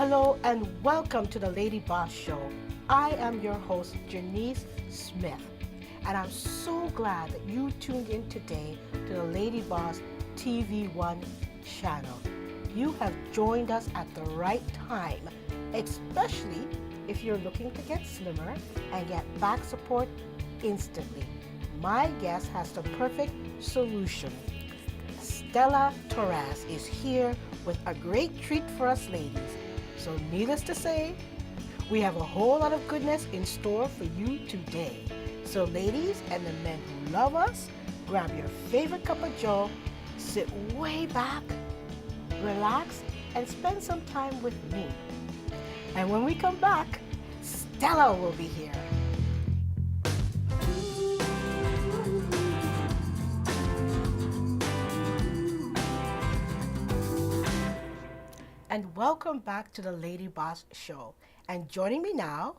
Hello and welcome to the Lady Boss Show. I am your host, Janice Smith, and I'm so glad that you tuned in today to the Lady Boss TV1 channel. You have joined us at the right time, especially if you're looking to get slimmer and get back support instantly. My guest has the perfect solution. Stella Torres is here with a great treat for us ladies. So needless to say, we have a whole lot of goodness in store for you today. So ladies and the men who love us, grab your favorite cup of joe, sit way back, relax, and spend some time with me. And when we come back, Stella will be here. And welcome back to the Lady Boss Show. And joining me now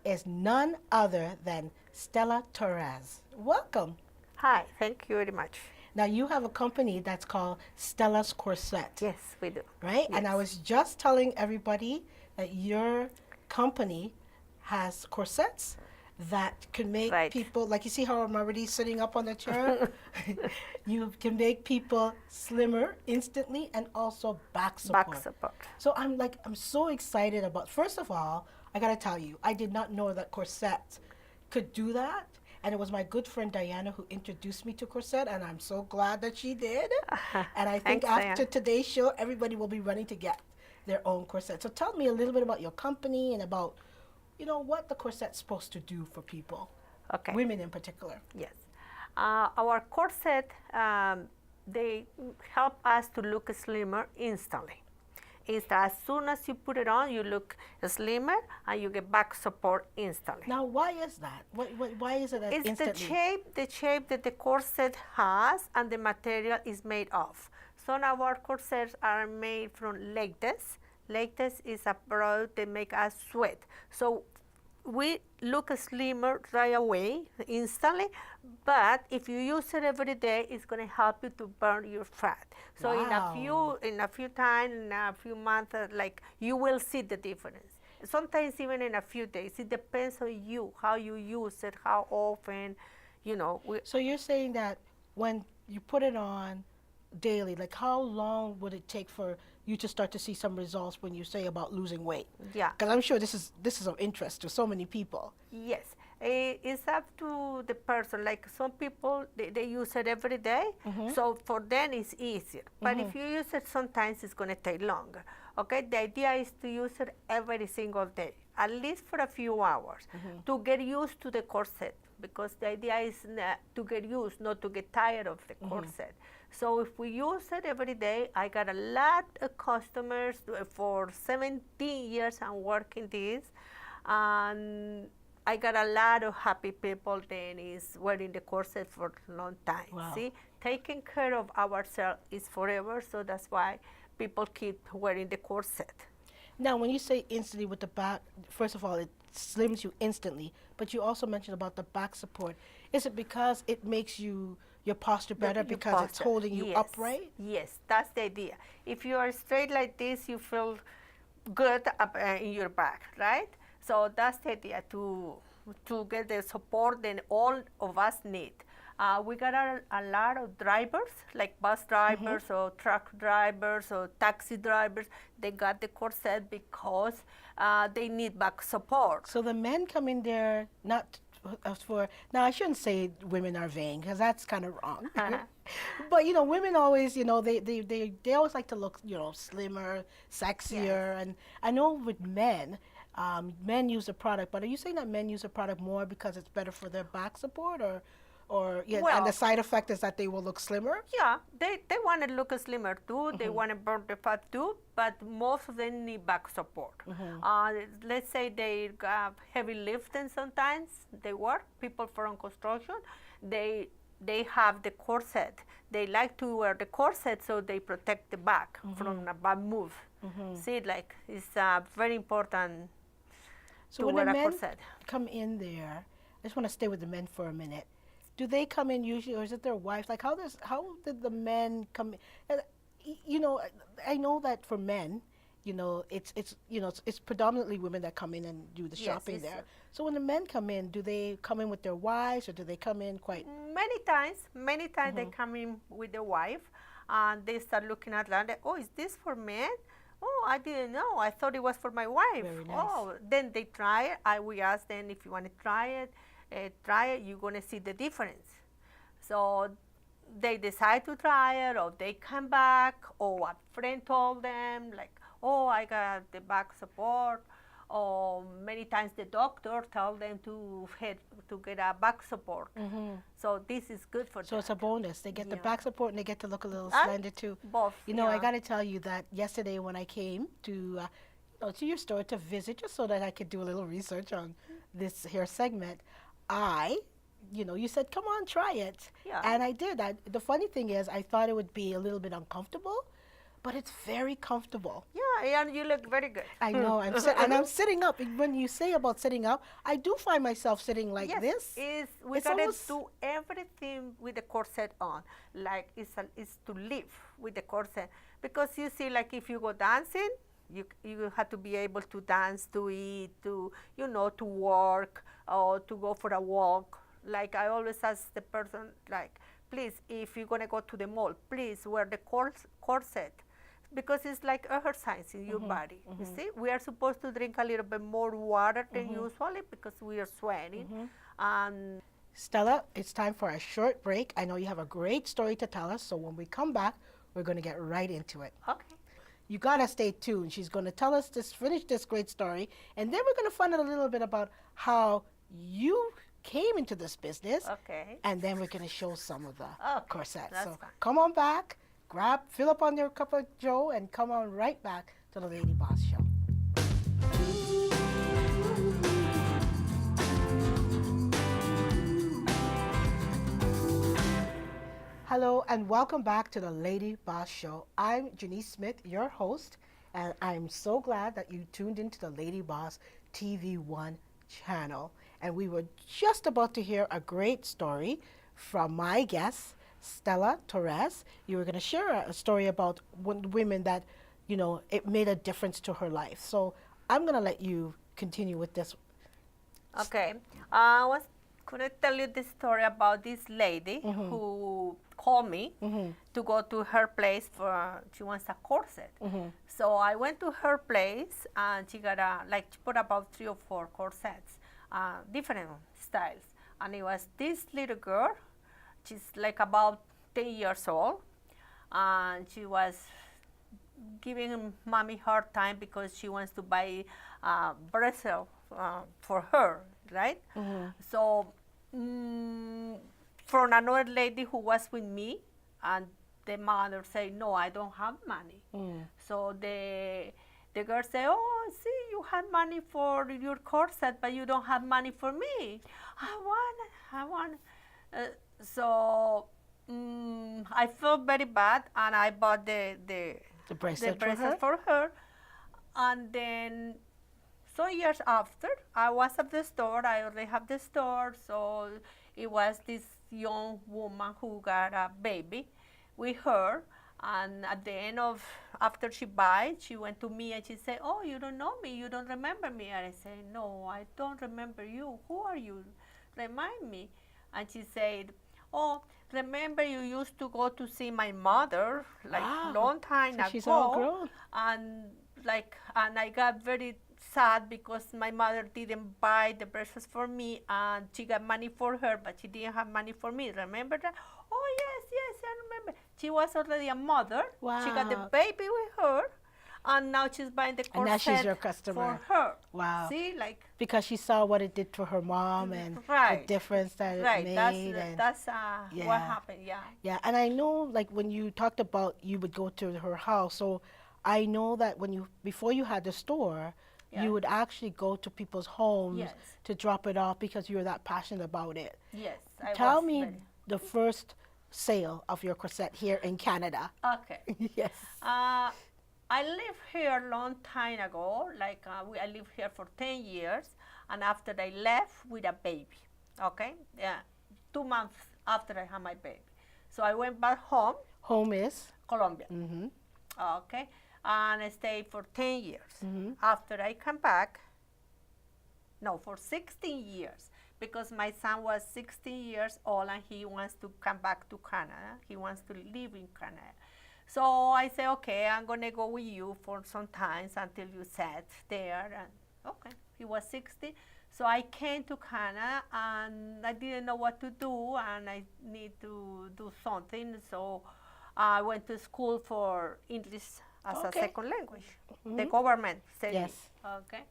is none other than Stella Torres. Welcome. Hi, thank you very much. Now you have a company that's called Stella's Corset. Yes, we do. Right? Yes. And I was just telling everybody that your company has corsets that can make people, like you see how I'm already sitting up on the chair? You can make people slimmer instantly and also back support. Back support. So I'm so excited about, first of all, I gotta tell you, I did not know that corsets could do that. And it was my good friend Diana who introduced me to corset, and I'm so glad that she did. And I think after today's show, everybody will be running to get their own corset. So tell me a little bit about your company and about, what the corset's supposed to do for people, women in particular. Yes. Our corset, they help us to look slimmer instantly. As soon as you put it on, you look slimmer and you get back support instantly. Now, why is that? Why is it that instantly? It's the shape that the corset has and the material is made of. Some of our corsets are made from latex. Latex is a product that makes us sweat. So we look slimmer right away, instantly, but if you use it every day, it's going to help you to burn your fat. So in a few times, in a few months, you will see the difference. Sometimes even in a few days. It depends on you, how you use it, how often, So you're saying that when you put it on daily, how long would it take for you to start to see some results when you say about losing weight? Yeah. Because I'm sure this is of interest to so many people. Yes. It's up to the person. Like some people, they use it every day, so for them it's easier. But if you use it sometimes, it's going to take longer. Okay, the idea is to use it every single day, at least for a few hours, to get used to the corset, because the idea is to get used, not to get tired of the corset. So if we use it every day, I got a lot of customers. For 17 years I'm working this, and I got a lot of happy people that is wearing the corset for a long time. Wow. See, taking care of ourselves is forever, so that's why people keep wearing the corset. Now, when you say instantly with the back, first of all, it slims you instantly, but you also mentioned about the back support. Is it because it makes your posture better because it's holding you upright? Yes, that's the idea. If you are straight like this, you feel good up in your back, right? So that's the idea, to get the support that all of us need. We got a lot of drivers, like bus drivers or truck drivers or taxi drivers. They got the corset because they need back support. So the men come in there not for, now I shouldn't say women are vain because that's kind of wrong. But women always, they always like to look, slimmer, sexier. And I know with men, men use the product, but are you saying that men use the product more because it's better for their back support, and the side effect is that they will look slimmer? Yeah, they want to look slimmer too. They want to burn the fat too, but most of them need back support. Let's say they have heavy lifting sometimes. They work, people from construction, they have the corset. They like to wear the corset so they protect the back from a bad move. See, it's very important so to when wear the a men corset. come in there, I just want to stay with the men for a minute. Do they come in usually, or is it their wives? How did the men come in? I know that for men, it's predominantly women that come in and do the Yes, shopping it's there. So when the men come in, do they come in with their wives or do they come in quite? many times they come in with the wife, and they start looking at land. Oh, is this for men? Oh, I didn't know. I thought it was for my wife. Very nice. Oh, then they try it. We ask them if you want to try it. You're gonna see the difference. So they decide to try it, or they come back, or a friend told them, like, oh, I got the back support, or many times the doctor tell them to get a back support. So this is good for So them. it's a bonus. They get the Yeah. back support and they get to look a little And slender too. both, I yeah. got to tell you that yesterday when I came to your store to visit, just so that I could do a little research on this here segment, you said, come on, try it. Yeah. And I did. The funny thing is, I thought it would be a little bit uncomfortable, but it's very comfortable. Yeah, and you look very good. I know, and I'm sitting up. When you say about sitting up, I do find myself sitting like Yes, this. we It's gotta almost- do everything with the corset on. Like it's to live with the corset, because you see, like if you go dancing, you have to be able to dance, to eat, to to work, or to go for a walk. Like I always ask the person, like, please, if you're gonna go to the mall, please wear the corset, because it's like exercising your body. You see, we are supposed to drink a little bit more water than usually because we are sweating. And Stella, it's time for a short break. I know you have a great story to tell us, so when we come back, we're going to get right into it. okay, You got to stay tuned. She's going to tell us finish this great story, and then we're going to find out a little bit about how you came into this business, okay. and then we're going to show some of the Okay, corsets. that's So fine. come on back, fill up on your cup of joe, and come on right back to the Lady Boss Show. Hello and welcome back to the Lady Boss Show. I'm Janice Smith, your host, and I'm so glad that you tuned into the Lady Boss TV1 channel. And we were just about to hear a great story from my guest, Stella Torres. You were going to share a story about women that, it made a difference to her life. So I'm going to let you continue with this. Okay. I was going to tell you this story about this lady who called me to go to her place she wants a corset. So I went to her place and she got she put about 3 or 4 corsets, different styles. And it was this little girl, she's like about 10 years old, and she was giving mommy hard time because she wants to buy bracelet for her, right? So from another lady who was with me, and the mother said, no, I don't have money. So the girl said, oh, see, you have money for your corset, but you don't have money for me. I want. So I felt very bad, and I bought the bracelet for her. And then some years after, I was at the store. I already have the store, so it was this young woman who got a baby with her. And at the end of, after she buys, she went to me and she said, oh, you don't know me, you don't remember me. And I said, no, I don't remember you. Who are you? Remind me. And she said, oh, remember you used to go to see my mother, like long time So ago. she's all grown. And I got very sad because my mother didn't buy the bracelets for me, and she got money for her, but she didn't have money for me. Remember that? Oh, yes, I remember. She was already a mother. Wow. She got the baby with her, and now she's buying the corset And now she's your customer. for her. Wow. See, like. Because she saw what it did for her mom and the difference that it made. That's what happened, yeah. Yeah, and I know, like, when you talked about you would go to her house, so I know that before you had the store, you would actually go to people's homes to drop it off because you were that passionate about it. Yes, Tell me the first sale of your corset here in Canada. Okay. Yes. I lived here a long time ago, I lived here for 10 years, and after I left with a baby, okay? Yeah, 2 months after I had my baby. So I went back home. Home is? Colombia. Mm-hmm. Okay. and I stayed for 10 years. Mhm. After I come back, no, for 16 years, because my son was 16 years old and he wants to come back to Canada. He wants to live in Canada. So I say, okay, I'm gonna go with you for some times until you set there. And okay, he was 60. So I came to Canada and I didn't know what to do and I need to do something. So I went to school for English as a Okay. second language. The Mhm. government said it. Yes. Okay.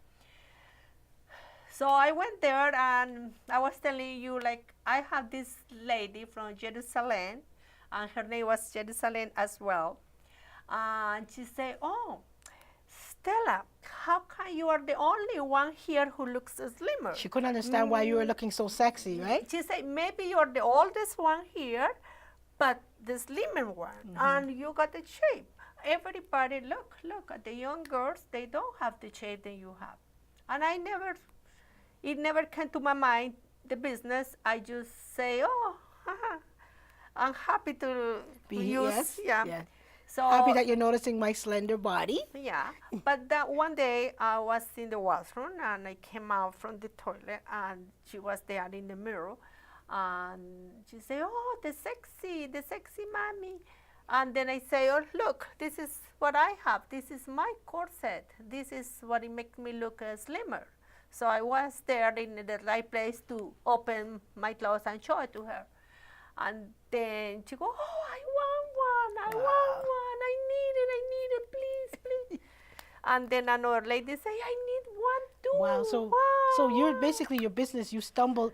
So I went there and I was telling you, like, I have this lady from Jerusalem, and her name was Jerusalem as well. And she said, oh, Stella, how come you are the only one here who looks slimmer? She couldn't understand why you were looking so sexy, right? She said, maybe you're the oldest one here, but the slimmer one, and you got the shape. Everybody, look at the young girls, they don't have the shape that you have. And it never came to my mind, the business. I just say, oh, I'm happy to use, yes. So Happy that you're noticing my slender body. yeah, but that one day I was in the washroom and I came out from the toilet and she was there in the mirror and she said, oh, the sexy mommy. And then I say, oh, look, this is what I have. This is my corset. This is what it makes me look slimmer. So I was there in the right place to open my clothes and show it to her. And then she go, oh, I want one, I need it, please. And then another lady say, I need one too. Wow. So you're basically your business. You stumbled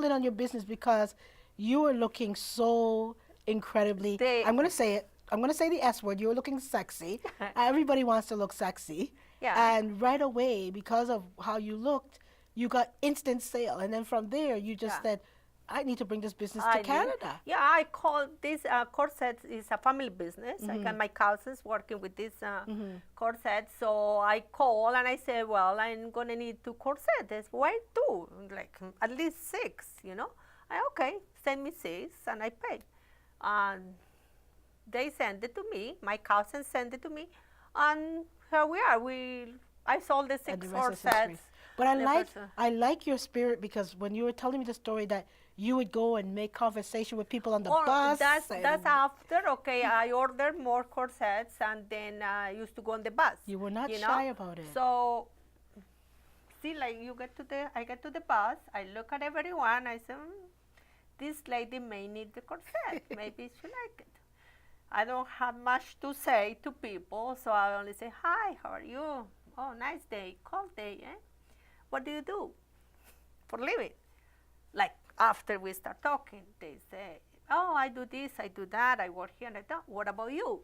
in on your business because you were looking so incredibly. I'm gonna say it. I'm gonna say the S word. You were looking sexy. Everybody wants to look sexy. Yeah. And right away, because of how you looked, you got instant sale. And then from there, you just said, I need to bring this business to Canada. Yeah, I call this Corsets is a family business. I got my cousins working with this corset. So I call and I say, well, I'm going to need 2 corsets. Why 2? Like at least 6, you know. Okay, send me 6 and I pay. And they send it to me. My cousins send it to me. And here we are. I sold the 6 corsets. But I like your spirit because when you were telling me the story that you would go and make conversation with people on the bus. That's after. Okay, I ordered more corsets and then I used to go on the bus. You were not shy about it. So, see, like I get to the bus, I look at everyone, I say, this lady may need the corset. Maybe she like it. I don't have much to say to people, so I only say, hi, how are you? Oh, nice day, cold day, eh? What do you do for living? Like, after we start talking, they say, oh, I do this, I do that, I work here and I do. What about you?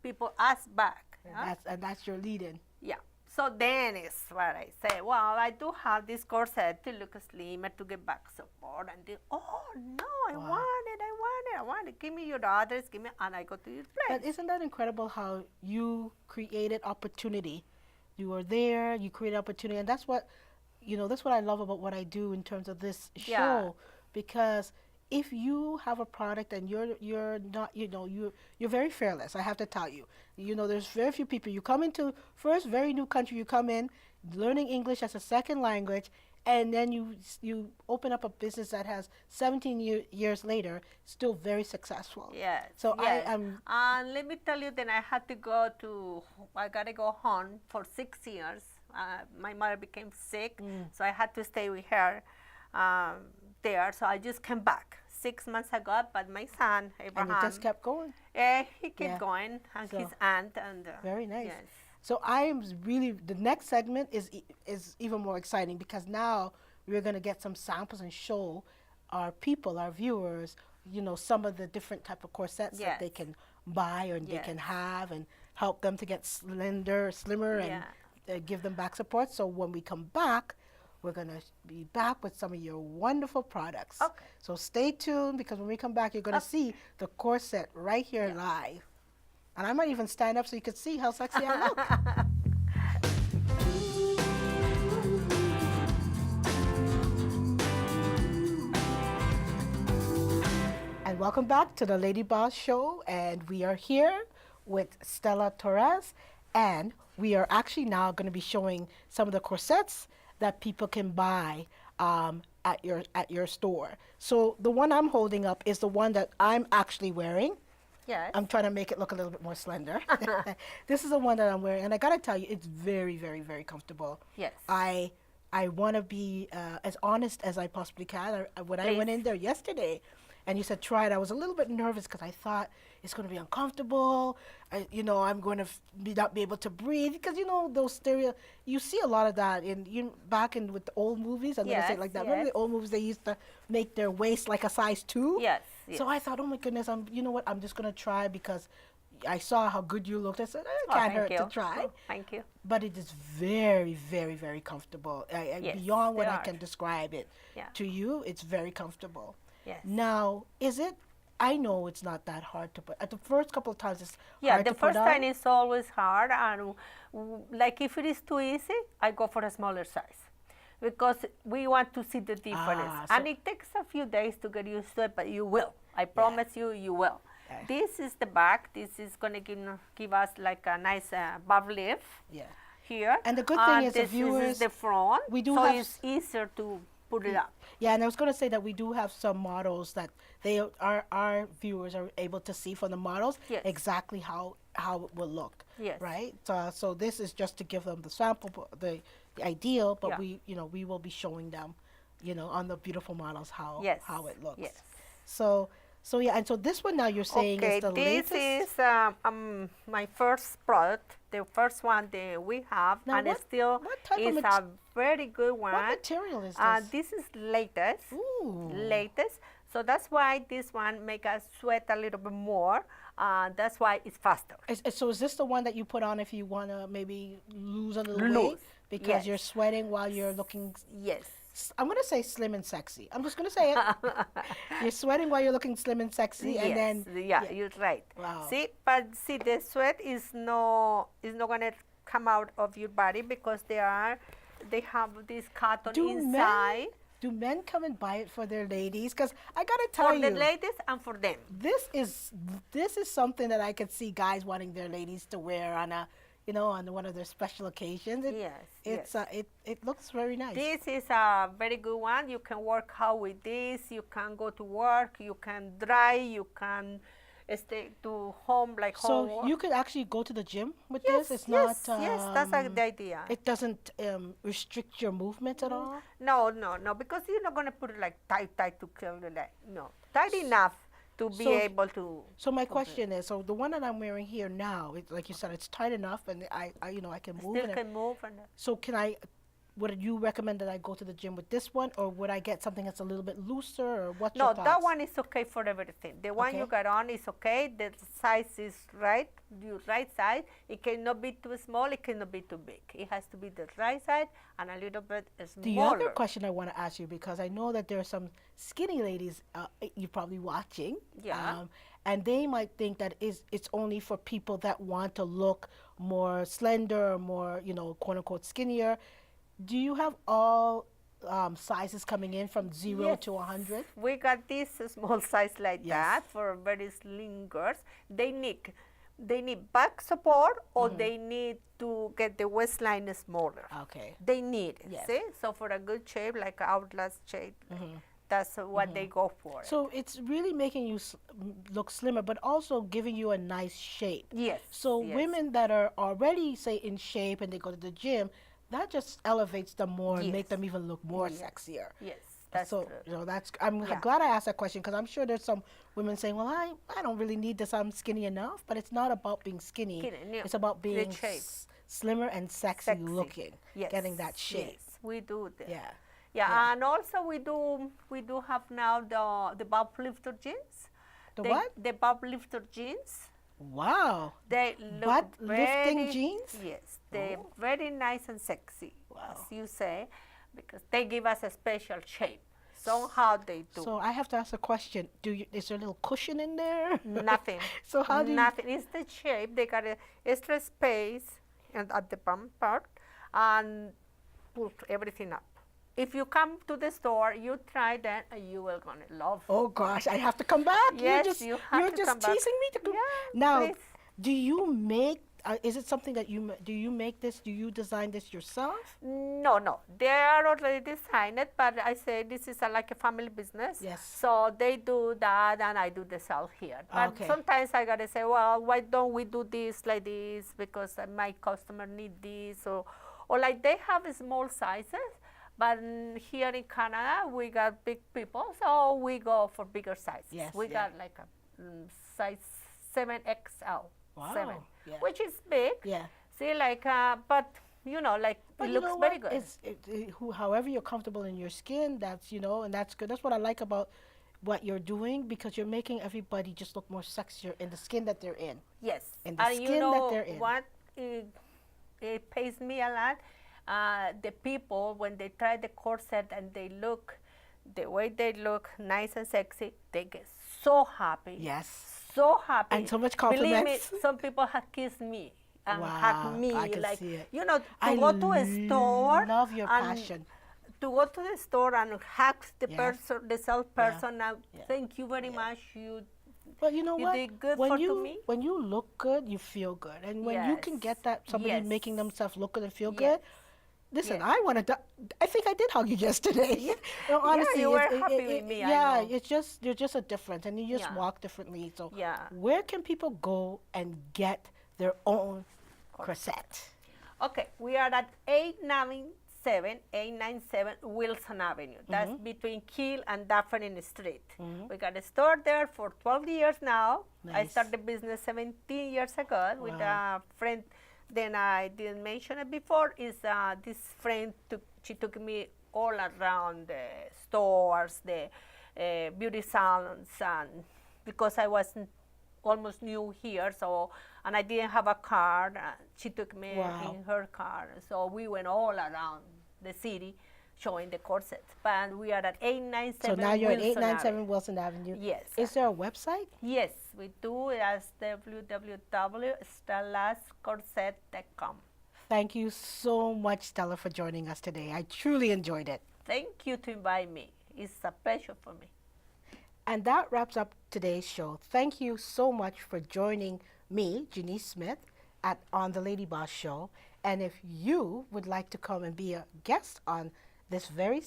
People ask back. And that's your lead-in. Yeah. So then is what I say, well, I do have this corset to look slimmer, to get back support. And they, oh, no, I want it. Give me your address, and I go to your place. But isn't that incredible how you created opportunity? You were there, you created opportunity, and that's what I love about what I do in terms of this show, because if you have a product and you're not, you're very fearless. I have to tell you, there's very few people. You come into first very new country. You come in learning English as a second language, and then you open up a business that has 17 years later still very successful. Yes. So yes. I'm. Let me tell you, then I gotta go home for 6 years. My mother became sick, so I had to stay with her there. So I just came back 6 months ago, but my son, Abraham. And you just kept going. He kept going, and his aunt. And very nice. Yes. So I am really, the next segment is even more exciting because now we're going to get some samples and show our people, our viewers, some of the different type of corsets that they can buy or they can have and help them to get slimmer and give them back support. So when we come back, we're going to be back with some of your wonderful products. Okay. So stay tuned because when we come back, you're going to see the corset right here live. And I might even stand up so you can see how sexy I look. And welcome back to the Lady Boss Show. And we are here with Stella Torres, and we are actually now going to be showing some of the corsets that people can buy at your store. So the one I'm holding up is the one that I'm actually wearing. Yes. I'm trying to make it look a little bit more slender. This is the one that I'm wearing, and I gotta tell you, it's very, very, very comfortable. Yes. I want to be as honest as I possibly can. When I went in there yesterday, and you said try it, I was a little bit nervous because I thought it's going to be uncomfortable. I'm going to not be able to breathe because those you see a lot of that back in with the old movies. I'm going to say it like that. Yes. Remember the old movies? They used to make their waist like a size 2. Yes. So I thought, oh my goodness, you know what? I'm just going to try because I saw how good you looked. I said, it can't hurt to try. Oh, thank you. But it is very, very, very comfortable. Yes, Beyond what they I are. can describe it to you, it's very comfortable. Yes. Now, I know it's not that hard to put. At the first couple of times, it's Yeah, hard the to put first on. time is always hard, and like if it is too easy, I go for a smaller size because we want to see the difference. And it takes a few days to get used to it, but you will. I promise you, you will. Yeah. This is the back. This is going to give us like a nice bob leaf here. And the good thing is the this viewers, is the front, we do so have it's easier to put it up. Yeah, and I was going to say that we do have some models that our viewers are able to see from the models exactly how it will look. Yes. Right. So this is just to give them the sample, the ideal, but we will be showing them, on the beautiful models how it looks. Yes. So yeah, and so this one now you're saying is the latest. This is my first product, the first one that we have, Now and what- it still what type is of a very good one. What material is this? This is latex. Ooh. Latex. So that's why this one make us sweat a little bit more. That's why it's faster. So is this the one that you put on if you want to maybe lose a little weight Lose, because yes. you're sweating while you're looking? Yes. I'm going to say slim and sexy. I'm just going to say it. You're sweating while you're looking slim and sexy, and then You're right. Wow. See, the sweat is not gonna come out of your body because they have this cotton inside. Do men come and buy it for their ladies? Because I got to tell For you, the ladies and for them. this is something that I could see guys wanting their ladies to wear on on one of their special occasions. It looks very nice. This is a very good one. You can work out with this. You can go to work. You can dry. You can stay to home like home. So you could actually go to the gym with Yes, this. It's yes, not. yes. That's the idea. It doesn't restrict your movement at all. No, because you're not gonna put it like tight to kill the leg. No, tight enough to be able to. So my question is, so the one that I'm wearing here now, like you said, it's tight enough, and I can move. Still can move. So would you recommend that I go to the gym with this one, or would I get something that's a little bit looser, or what's your thoughts? No, that one is okay for everything. The one you got on is okay. The size is right, your right size. It cannot be too small. It cannot be too big. It has to be the right side and a little bit smaller. The other question I want to ask you, because I know that there are some skinny ladies you're probably watching, and they might think that it's only for people that want to look more slender, or more quote unquote skinnier. Do you have all sizes coming in from 0 to 100? We got this small size like that for very slim girls. They need back support, or they need to get the waistline smaller. Okay. They need it. See? So for a good shape, like hourglass shape, that's what they go for. So it's really making you look slimmer, but also giving you a nice shape. Yes. So women that are already, say, in shape and they go to the gym, that just elevates them more and make them even look more sexier. Yes, that's so true. I'm glad I asked that question, because I'm sure there's some women saying, well, I don't really need this, I'm skinny enough. But it's not about being skinny. It's about being slimmer and sexy looking, getting that shape. Yes, we do that. Yeah. And also we do have now the bob lifter jeans. What? The bob lifter jeans. Wow. They look Butt lifting jeans? Yes, they're very nice and sexy, as you say, because they give us a special shape. Somehow they do. So I have to ask a question. Is there a little cushion in there? Nothing. So how do Nothing. It's the shape. They got a extra space at the bum part and put everything up. If you come to the store, you try that, and you will gonna love it. Oh gosh, I have to come back. Yes, you're just you have to just come back. teasing me to go. Yeah, Now, please. Do you make? Is it something that do you make this? Do you design this yourself? No, no, they are already designed, but I say this is like a family business. Yes. So they do that, and I do the sell here. But Okay. sometimes I gotta say, well, why don't we do this like this? Because my customer need this, or like they have small sizes. But here in Canada, we got big people, so we go for bigger sizes. Yes, we yeah. got like a size 7XL, Wow, 7, yeah. which is big. Yeah. See, like, but you know, like But it you looks know very what? good. However you're comfortable in your skin, that's, and that's good. That's what I like about what you're doing, because you're making everybody just look more sexier in the skin that they're in. Yes, In the and skin you know that they're in. what? It pays me a lot. The people, when they try the corset and they look, the way they look nice and sexy, they get so happy. Yes. So happy. And so much Believe compliments. me, some people have kissed me and Wow, hugged me. I can like, see it. to I go to a store. love your and passion. To go to the store and hug the Yes. person, the salesperson, and Yeah. thank you very much. But you know You what? did good when for you to me. when you look good, you feel good, and when you can Yes. get that somebody Yes. making themselves look good and feel Yes. good. Listen, Yes. I want to. I think I did hug you yesterday. Honestly, you were it's- happy with me, I Yeah, know. it's just you're just a difference, and you just Yeah. walk differently. So, Yeah. where can people go and get their own corset? Okay, we are at 897 Wilson Avenue. That's between Keel and Dufferin Street. We got a store there for 12 years now. I Nice. started the business 17 years ago with a friend. Then I didn't mention it before. Is this friend she took me all around the stores, the beauty salons, and because I wasn't almost new here, so and I didn't have a car. She took me Wow. in her car, so we went all around the city showing the corsets. But we are at 897. So now you're at Wilson 897 Avenue. Wilson Avenue. Yes. Is there a website? Yes, we do it as www.stellascorset.com. Thank you so much, Stella, for joining us today. I truly enjoyed it. Thank you to invite me. It's a pleasure for me. And that wraps up today's show. Thank you so much for joining me, Janice Smith, on the Lady Boss Show. And if you would like to come and be a guest on this very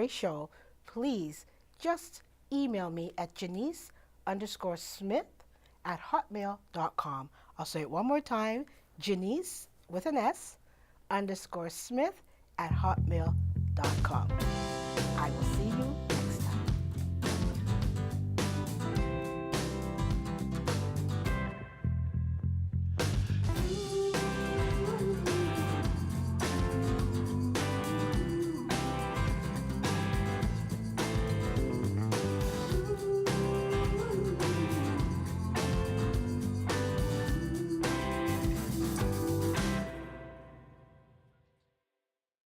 show, please just email me at Janice_Smith@hotmail.com. I'll say it one more time, Janice with an S _Smith@hotmail.com.